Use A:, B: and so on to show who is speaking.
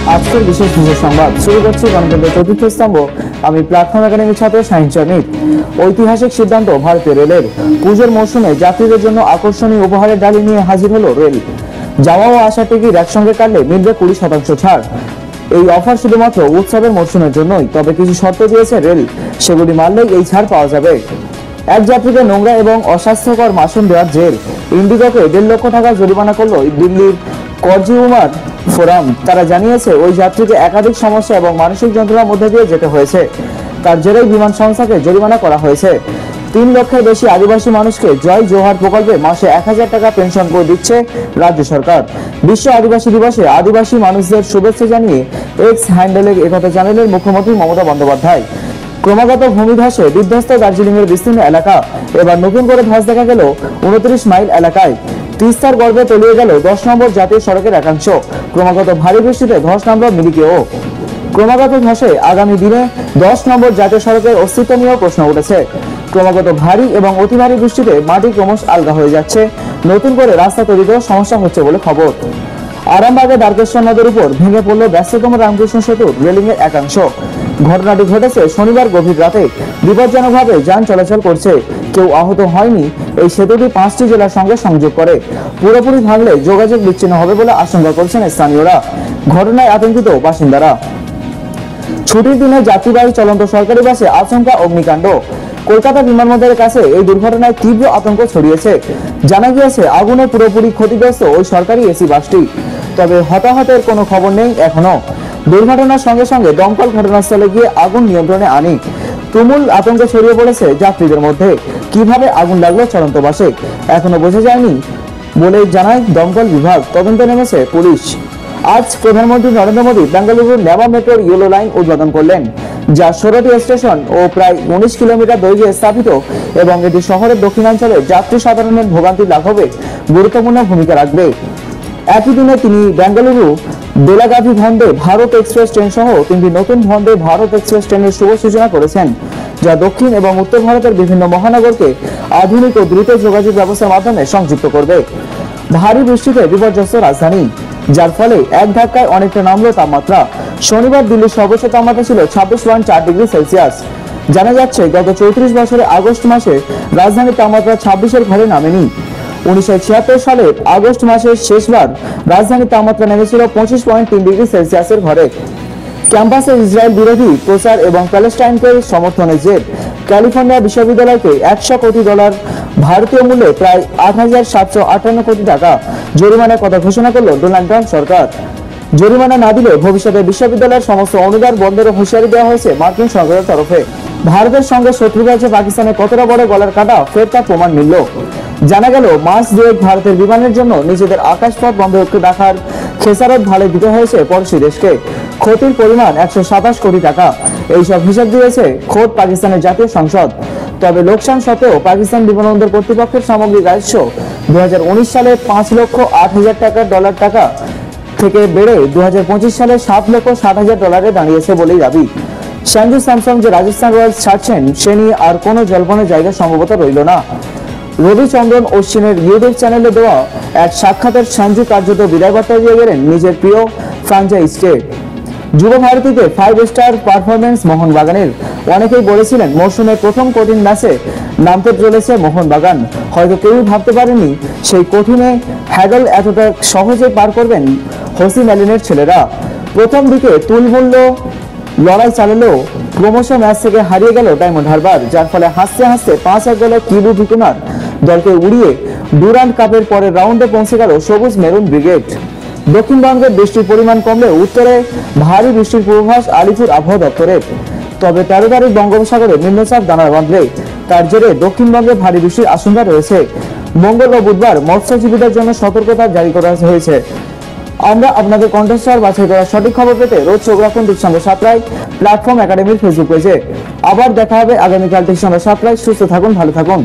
A: আজকের বিশেষ সংবাদ শুরু করছি গণতন্ত্রের চতুর্থ স্তম্ভ। আমি প্ল্যাটফর্ম একাডেমির ছাত্র শাহিন চমিত। ঐতিহাসিক সিদ্ধান্ত ভারতীয় রেলের। পুজোর মৌসুমে যাত্রীদের জন্য আকর্ষণীয় উপহারের ডালি নিয়ে হাজির হলো রেল। যাওয়া ও আসার টিকিট একসঙ্গে কাটলে মিলবে 20% ছাড়। এই অফার শুধুমাত্র উৎসবের মৌসুমের জন্যই, তবে কিছু শর্ত দিয়েছে রেল, সেগুলি মানলেই এই ছাড় পাওয়া যাবে। এক যাত্রীকে নোংরা এবং অস্বাস্থ্যকর মাসুল দেওয়ার জের। ইন্ডিগোকে 1.5 লক্ষ টাকা জরিমানা করলো দিল্লির কনজিউমার ফোরাম। তারা জানিয়েছে ওই যাত্রীকে একাধিক সমস্যা এবং মানসিক যন্ত্রণার মধ্যে দিয়ে যেতে হয়েছে। তার জেরেই বিমান সংস্থাকে জরিমানা করা হয়েছে। 3 লক্ষের বেশি আদিবাসী মানুষকে জয় জোহার প্রকল্পে মাসে 1000 টাকা পেনশন করে দিচ্ছে রাজ্য সরকার। বিশ্ব আদিবাসী দিবসে আদিবাসী মানুষদের শুভেচ্ছা জানিয়ে এক্স হ্যান্ডেলে একথা জানালেন মুখ্যমন্ত্রী মমতা বন্দ্যোপাধ্যায়। ক্রমাগত ভূমিধসে বিধ্বস্ত দার্জিলিং এর বিস্তীর্ণ এলাকা। এবার নতুন করে ধস দেখা গেল 29 মাইল এলাকায়। তিস্তার গর্ভে তলিয়ে গেল 10 নম্বর জাতীয় সড়কের একাংশ। ক্রমাগত ভারী বৃষ্টিতে ধস নামল মিরিকেও। ক্রমাগত ধসে আগামী দিনে 10 নম্বর জাতীয় সড়কের অস্তিত্ব নিয়েও প্রশ্ন উঠেছে। ক্রমাগত ভারী এবং অতি ভারী বৃষ্টিতে মাটি ক্রমশ আলগা হয়ে যাচ্ছে। নতুন করে রাস্তা তৈরিতেও সমস্যা হচ্ছে বলে খবর। আরামবাগে দ্বারকেশ্বর নদের উপর ভেঙে পড়ল ব্যস্ততম রামকৃষ্ণ সেতুর রেলিং এর একাংশ। ঘটনাটি ঘটেছে শনিবার গভীর রাতে। বিপজ্জনকভাবে যান চলাচল করছে, কেউ আহত হয়নি। এই সেতুটি 5টি জেলার সঙ্গে সংযোগ করে। পুরোপুরি ভাঙলে যোগাযোগ বিচ্ছিন্ন হবে বলে আশঙ্কা করছেন স্থানীয়রা। ঘটনায় আতঙ্কিত বাসিন্দারা। ছুটির দিনে যাত্রীবাহী চলন্ত সরকারি বাসে আচমকা অগ্নিকাণ্ড। কলকাতা বিমানবন্দরের কাছে এই দুর্ঘটনায় তীব্র আতঙ্ক ছড়িয়েছে। জানা গিয়েছে আগুনে পুরোপুরি ক্ষতিগ্রস্ত ওই সরকারি এসি বাসটি, তবে হতাহতের কোনো খবর নেই এখনো। দুর্ঘটনার সঙ্গে সঙ্গে দমকল ঘটনাস্থলে গিয়ে আগুন নিয়ন্ত্রণে আনে। তুমুল আতঙ্ক ছড়িয়ে পড়েছে যাত্রীদের মধ্যে। কিভাবে আগুন লাগলো চলন্ত বাসে এখনো বোঝা যায়নি বলে জানায় দমকল বিভাগ। তদন্তে নেমেছে পুলিশ। আজ প্রধানমন্ত্রী নরেন্দ্র মোদী বেঙ্গালুরুর নেভা মেট্রোর ইয়েলো লাইন উদ্বোধন করলেন, যা 16টি স্টেশন ও প্রায় 19 কিলোমিটার দৈর্ঘ্যে স্থাপিত এবং এটি শহরের দক্ষিণাঞ্চলে যাত্রী সাধারণের ভোগান্তি লাঘবে গুরুত্বপূর্ণ ভূমিকা রাখবে। একই দিনে তিনি বেঙ্গালুরু বেলাগাভি বন্দে ভারত এক্সপ্রেস ট্রেন সহ 3টি নতুন বন্দে ভারত এক্সপ্রেস ট্রেনের শুভ সূচনা করেছেন, যা দক্ষিণ এবং উত্তর ভারতের বিভিন্ন মহানগরকে আধুনিক ও দ্রুত যোগাযোগ ব্যবস্থার মাধ্যমে সংযুক্ত করবে। ভারী বৃষ্টিতে বিপর্যস্ত রাজধানী, যার ফলে এক ধাক্কায় অনেকটা নামলো তাপমাত্রা। শনিবার দিল্লির সর্বোচ্চ তাপমাত্রা ছিল 26.4 ডিগ্রি সেলসিয়াস। জানা যাচ্ছে গত 34 বছরে আগস্ট মাসে রাজধানীর তাপমাত্রা 26-এর ঘরে নামেনি। 1976 সালের আগস্ট মাসের শেষবার রাজধানীর তাপমাত্রা নেমেছিল 25.3 ডিগ্রি সেলসিয়াসের ঘরে। ক্যাম্পাসে ইসরায়েল বিরোধী প্রচার এবং প্যালেস্টাইনকে সমর্থনের জের ক্যালিফোর্নিয়া বিশ্ববিদ্যালয়কে $100 কোটি ভারতীয় মূল্যে প্রায় 8,758 কোটি টাকা জরিমানার কথা ঘোষণা করল ডোনাল্ড ট্রাম্প সরকার। জরিমানা না দিলে ভবিষ্যতে বিশ্ববিদ্যালয়ের সমস্ত অনুদান বন্ধের হুঁশিয়ারি দেওয়া হয়েছে মার্কিন সরকারের তরফে। ভারতের সঙ্গে শত্রুতা যে পাকিস্তানের কতটা বড় গলার কাটা, ফের তার প্রমাণ মিলল। জানা গেল মাস দুয়েক ভারতের বিমানের জন্য নিজেদের আকাশপথ বন্ধ রাখার খেসারত ভালে দিতে হয়েছে পড়শি দেশকে। ক্ষতির পরিমাণ 127 কোটি টাকা। এইসব হিসাব দিয়েছে খোদ পাকিস্তানের জাতীয় সংসদ। তবে লোকসান সত্ত্বেও পাকিস্তান বিমানবন্দর কর্তৃপক্ষের সামগ্রিক রাজস্ব 2019 সালে $5,08,000 টাকা থেকে বেড়ে 2025 সালে $7,60,000 দাঁড়িয়েছে বলেই দাবি। সঞ্জু স্যামসং যে রাজস্থান রয়্যালস ছাড়ছেন সে নিয়ে আর কোনো জল্পনের জায়গা সম্ভবত রইল না। রবিচন্দ্রন অশ্বিনের ইউটিউব চ্যানেলে দেওয়া এক সাক্ষাতের সঞ্জু কার্যত বিদায় বার্তা দিয়ে গেলেন নিজের প্রিয় ফ্র্যাঞ্চাইজিকে। যুব ভারতীতে 5 স্টার পারফরমেন্স মোহনবাগানের। অনেকেই বলেছিলেন মৌসুমের প্রথম কঠিন ম্যাচে নামতে চলেছে মোহনবাগান। হয়তো কেউই ভাবতে পারেনি সেই কঠিনে হ্যাডল এতটা সহজে পার করবেন হোসি ম্যালিনের ছেলেরা। প্রথম দিকে তুলমূল্য লড়াই চালালেও ক্রমশ ম্যাচ থেকে হারিয়ে গেল ডায়মন্ড হারবার, যার ফলে হাসতে হাসতে 5-1 গোলে কিবু ভিকুনার দলকে উড়িয়ে ডুরান্ড কাপের পরের রাউন্ডে পৌঁছে গেল সবুজ মেরুন ব্রিগেড। দক্ষিণবঙ্গে বৃষ্টির পরিমাণ কমলে উত্তরে ভারী বৃষ্টির পূর্বাভাস আলিপুর আবহাওয়া দপ্তরের। তবে 13 তারিখ বঙ্গোপসাগরে নিম্নচাপ দানা বাঁধবে, তার জেরে দক্ষিণবঙ্গে ভারী বৃষ্টির আশঙ্কা রয়েছে। মঙ্গল ও বুধবার মৎস্যজীবীদের জন্য সতর্কতা জারি করা হয়েছে। আমরা আপনাদের কণ্ঠস্বর বাছাই করা সঠিক খবর পেতে রোজ চোখ রাখুন ঠিক সঙ্গে 7টায় প্ল্যাটফর্ম একাডেমির ফেসবুক পেজে। আবার দেখা হবে আগামীকাল ঠিক সঙ্গে 7টায়। সুস্থ থাকুন, ভালো থাকুন।